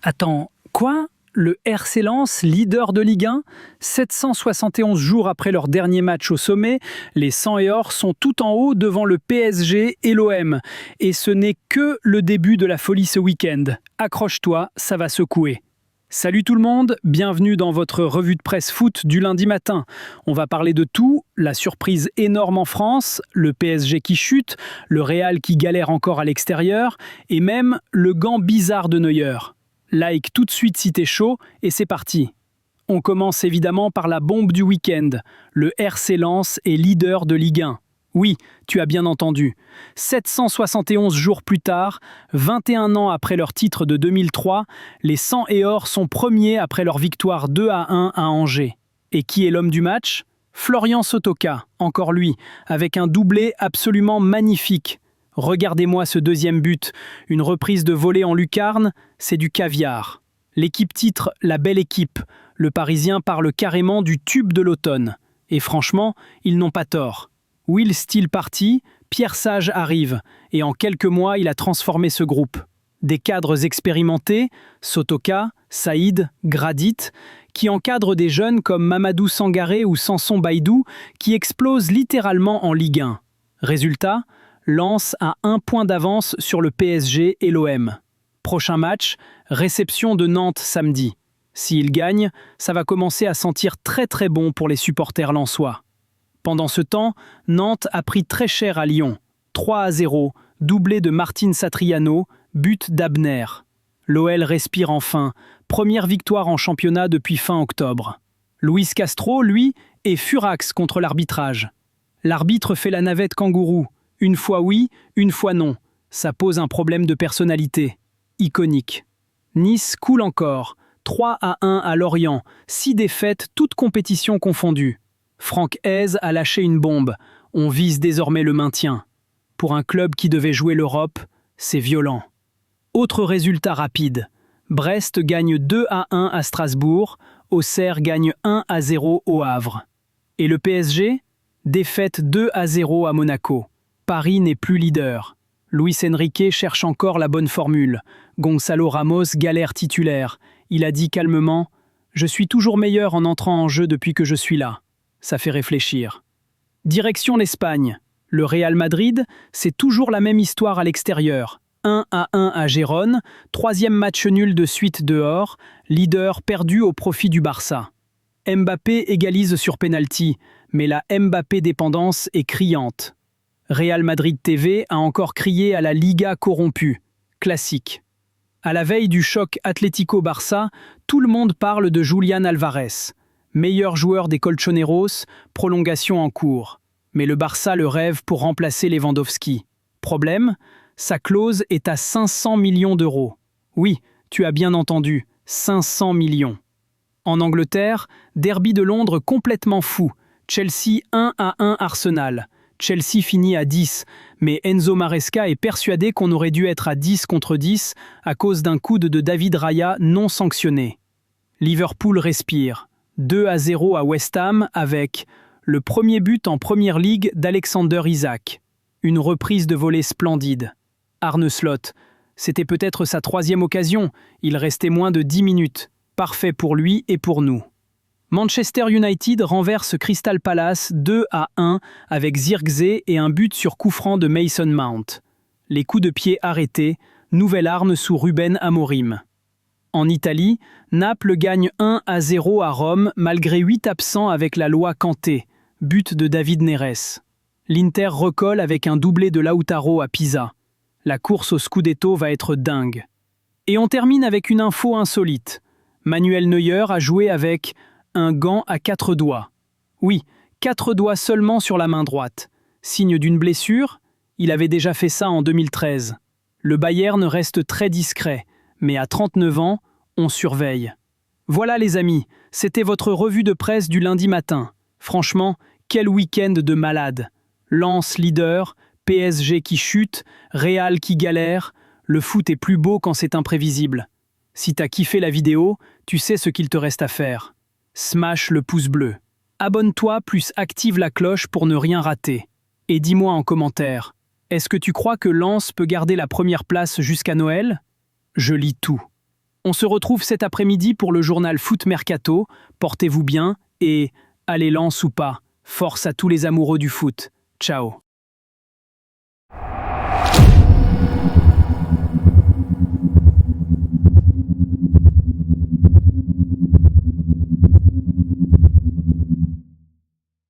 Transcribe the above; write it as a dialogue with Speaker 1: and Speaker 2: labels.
Speaker 1: Attends, quoi? Le RC Lens, leader de Ligue 1? 771 jours après leur dernier match au sommet, les 100 et or sont tout en haut devant le PSG et l'OM. Et ce n'est que le début de la folie ce week-end. Accroche-toi, ça va secouer. Salut tout le monde, bienvenue dans votre revue de presse foot du lundi matin. On va parler de tout, la surprise énorme en France, le PSG qui chute, le Real qui galère encore à l'extérieur, et même le gant bizarre de Neuer. Like tout de suite si t'es chaud, et c'est parti. On commence évidemment par la bombe du week-end. Le RC Lens est leader de Ligue 1. Oui, tu as bien entendu. 771 jours plus tard, 21 ans après leur titre de 2003, les 100 et or sont premiers après leur victoire 2-1 à Angers. Et qui est l'homme du match? Florian Sotoka, encore lui, avec un doublé absolument magnifique. Regardez-moi ce deuxième but, une reprise de volée en lucarne, c'est du caviar. L'équipe titre La Belle Équipe, le Parisien parle carrément du tube de l'automne. Et franchement, ils n'ont pas tort. Will Steele parti, Pierre Sage arrive, et en quelques mois, il a transformé ce groupe. Des cadres expérimentés, Sotoka, Saïd, Gradit, qui encadrent des jeunes comme Mamadou Sangaré ou Samson Baïdou, qui explosent littéralement en Ligue 1. Résultat, Lens a 1 point d'avance sur le PSG et l'OM. Prochain match, réception de Nantes samedi. S'ils gagnent, ça va commencer à sentir très très bon pour les supporters lensois. Pendant ce temps, Nantes a pris très cher à Lyon. 3-0, doublé de Martin Satriano, but d'Abner. L'OL respire enfin, première victoire en championnat depuis fin octobre. Luis Castro, lui, est furax contre l'arbitrage. L'arbitre fait la navette kangourou. Une fois oui, une fois non. Ça pose un problème de personnalité. Iconique. Nice coule encore. 3-1 à Lorient. 6 défaites, toutes compétitions confondues. Franck Hez a lâché une bombe. On vise désormais le maintien. Pour un club qui devait jouer l'Europe, c'est violent. Autre résultat rapide. Brest gagne 2-1 à Strasbourg. Auxerre gagne 1-0 au Havre. Et le PSG? Défaite 2-0 à Monaco. Paris n'est plus leader. Luis Enrique cherche encore la bonne formule. Gonzalo Ramos galère titulaire. Il a dit calmement « Je suis toujours meilleur en entrant en jeu depuis que je suis là ». Ça fait réfléchir. Direction l'Espagne. Le Real Madrid, c'est toujours la même histoire à l'extérieur. 1-1 à Gérone, 3e match nul de suite dehors, leader perdu au profit du Barça. Mbappé égalise sur penalty, mais la Mbappé dépendance est criante. Real Madrid TV a encore crié à la Liga corrompue. Classique. À la veille du choc Atlético-Barça, tout le monde parle de Julián Álvarez. Meilleur joueur des Colchoneros, prolongation en cours. Mais le Barça le rêve pour remplacer Lewandowski. Problème, sa clause est à 500 millions d'euros. Oui, tu as bien entendu, 500 millions. En Angleterre, derby de Londres complètement fou. Chelsea 1-1 Arsenal. Chelsea finit à 10, mais Enzo Maresca est persuadé qu'on aurait dû être à 10 contre 10 à cause d'un coude de David Raya non sanctionné. Liverpool respire. 2-0 à West Ham avec le premier but en Premier League d'Alexander Isak. Une reprise de volée splendide. Arne Slot, c'était peut-être sa 3e occasion, il restait moins de 10 minutes. Parfait pour lui et pour nous. Manchester United renverse Crystal Palace 2-1 avec Zirkzee et un but sur coup franc de Mason Mount. Les coups de pied arrêtés, nouvelle arme sous Ruben Amorim. En Italie, Naples gagne 1-0 à Rome malgré 8 absents avec la loi Kanté, but de David Neres. L'Inter recolle avec un doublé de Lautaro à Pisa. La course au Scudetto va être dingue. Et on termine avec une info insolite. Manuel Neuer a joué avec un gant à 4 doigts. Oui, 4 doigts seulement sur la main droite. Signe d'une blessure? Il avait déjà fait ça en 2013. Le Bayern reste très discret, mais à 39 ans, on surveille. Voilà les amis, c'était votre revue de presse du lundi matin. Franchement, quel week-end de malade. Lens leader, PSG qui chute, Real qui galère. Le foot est plus beau quand c'est imprévisible. Si t'as kiffé la vidéo, tu sais ce qu'il te reste à faire. Smash le pouce bleu. Abonne-toi plus active la cloche pour ne rien rater. Et dis-moi en commentaire, est-ce que tu crois que Lens peut garder la première place jusqu'à Noël? Je lis tout. On se retrouve cet après-midi pour le journal Foot Mercato. Portez-vous bien et, allez Lens ou pas, force à tous les amoureux du foot. Ciao.